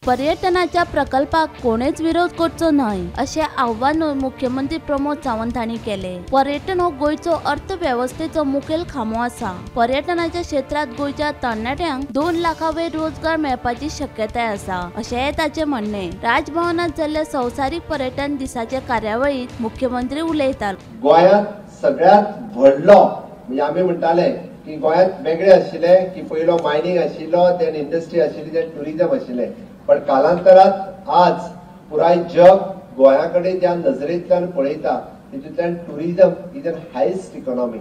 पर्यटनाच्या प्रकल्पाक कोणेच विरोध करचो न्हय अशें आव्हान मुख्यमंत्री प्रमोद सावंत हांणी केले। पर्यटन हो गोंयचो अर्थव्यवस्थेचो मुखेल खांबो आसा। पर्यटनाच्या क्षेत्रात गोंयच्या तरणाट्यांक 2 लाखांवयर रोजगार मेळपाची शक्यताय आसा अशेंय ताचें म्हणणें। राजभवनात जाल्ल्या संवसारीक पर्यटन दिसाचे कार्यावळीत मुख्यमंत्री उलयताले। गोंयांत सगळ्यात व्हडलो म्हणजे आमी म्हणटाले की गोंयांत वेगळे आशिल्ले की पयलो मायनिंग आशिल्लो, देन इंडस्ट्री आशिल्ली, देन टुरिझम आशिल्ले, पण कालांतरात आज पुराय जग गोंयाकडे ज्या नजरेंतल्यान पळयता तितूंतल्यान tourism is an highest economy.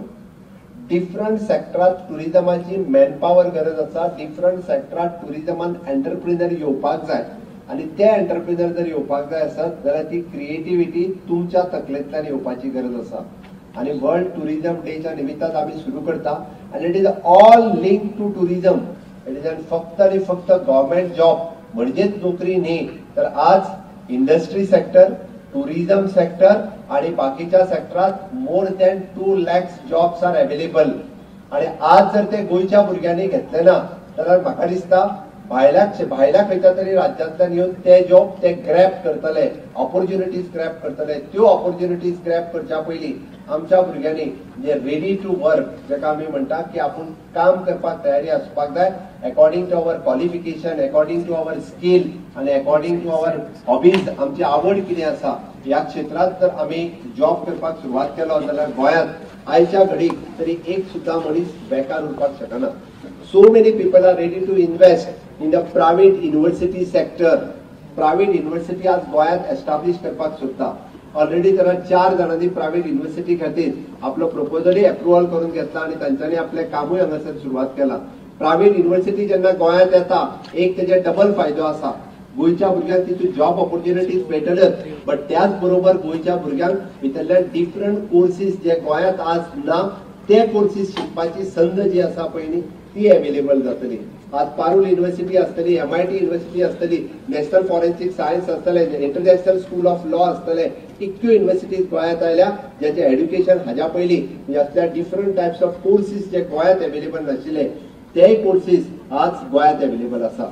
Different सेक्टरात टुरिझमाची मॅनपावर गरज आसा। डिफरंट सेक्टरात टुरिझमान एंटरप्रिनर येवपाक जाय आणि ते एंटरप्रिनर जर येवपाक जाय आसत जाल्यार ती क्रिएटिविटी तुमच्या तकलेंतल्यान येवपाची गरज आसा। आणि वर्ल्ड टुरिझम डेच्या निमित्तान आमी सुरू करता आणि it is all link to tourism. It is फक्त आणि फक्त गव्हर्नमेंट जॉब म्हणजेच नोकरी न्ही, तर आज इंडस्ट्री सेक्टर, टुरिझम सेक्टर आणि बाकीच्या सेक्टरात more than 2 lakhs jobs are available. आणि आज जर ते गोंयच्या भुरग्यांनी घेतले ना जाल्यार म्हाका दिसता भायल्या खंयच्या तरी राज्यांतल्यान येवन ते जॉब ते ग्रॅब करतले, ऑपॉर्च्युनिटीज ग्रॅब करतले। त्यो ऑपॉर्च्युनिटीज ग्रॅब करच्या पयलीं आमच्या भुरग्यांनी जे रेडी टू वर्क जेका आमी म्हणटा की आपूण काम करपाक तयारी आसपाक जाय according to our qualification, according to our skill आणि अकॉर्डिंग टू अवर हॉबीज। आमची आवड कितें आसा ह्या क्षेत्रात जर आमी जॉब करपाक सुरवात केलो जाल्यार गोंयांत आयच्या घडीक तरी एक सुद्धा मनीस बेकार उरपाक शकना। So many people are ready to invest in the private university sector. Private university आज गोंयांत एस्टॅब्लिश करपाक सोदता। ऑलरेडी तर 4 जाणांनी प्रायव्हेट युनिव्हर्सिटी खातीर आपलो प्रपोजलय अप्रुव्हल करून घेतला आणि तांच्यांनी आपले कामूय हांगासर सुरवात केला। प्रायव्हेट युनिव्हर्सिटी जेन्ना गोंयांत येता एक तेजे डबल फायदो आसा। गोंयच्या भुरग्यांक तितून जॉब ऑपॉर्च्युनिटीज मेळटल्योच, बट त्याच बरोबर गोंयच्या भुरग्यांक भितरले डिफरंट कोर्सीस जे गोंयांत आज ना ते कोर्सीस शिकपाची संद जी आसा पळय न्ही ती अवेलेबल जातली। आज पारुल युनिव्हर्सिटी आसतली, MIT युनिव्हर्सिटी आसतली, नॅशनल फॉरेन्सिक सायन्स आसतले, इंटरनॅशनल स्कूल ऑफ लॉ आसतले, इतक्यो युनिव्हर्सिटीज गोंयांत आयल्या ज्याचे एड्युकेशन हाज्या पयलीं म्हणजे असल्या डिफरंट टायप्स ऑफ कोर्सीस जे गोंयांत अवेलेबल नाशिल्ले ते कोर्सीस आज गोंयांत अवेलेबल आसा।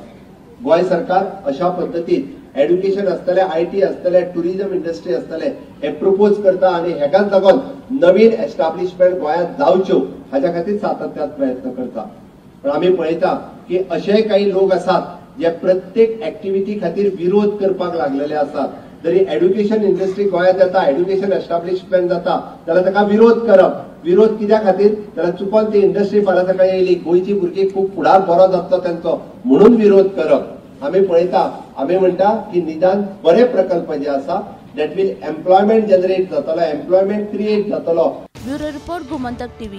गोंय सरकार अशा पद्दतीन एड्युकेशन आसतले, IT आसतले, टुरिझम इंडस्ट्री आसतले हे प्रपोज करता आणि हेकाच लागून नवीन एस्टॅब्लिशमेंट गोंयांत जावच्यो हाच्या खातीर सातत्यान प्रयत्न करता। पण आमी पळयता की अशे काही लोक आसात जे प्रत्येक ऍक्टिव्हिटी खातीर विरोध करपाक लागलेले आसात। जरी एड्युकेशन इंडस्ट्री गोंयांत येता, एड्युकेशन एस्टॅब्लिशमेंट जाता जाल्यार ताका विरोध करप। विरोध कित्या खातीर जाल्यार चुकोन ती इंडस्ट्री फाल्यां सकाळी येयली, गोंयची भुरगीं खूब फुडार बरो जातलो तेंचो म्हणून विरोध करप। आमी पळयता, आमी म्हणटा की निदान बरे प्रकल्प जे आसा दॅट विल एम्प्लॉयमेंट जनरेट जातलो, एम्प्लॉयमेंट क्रिएट जातलो। Bureau report Gomantak TV।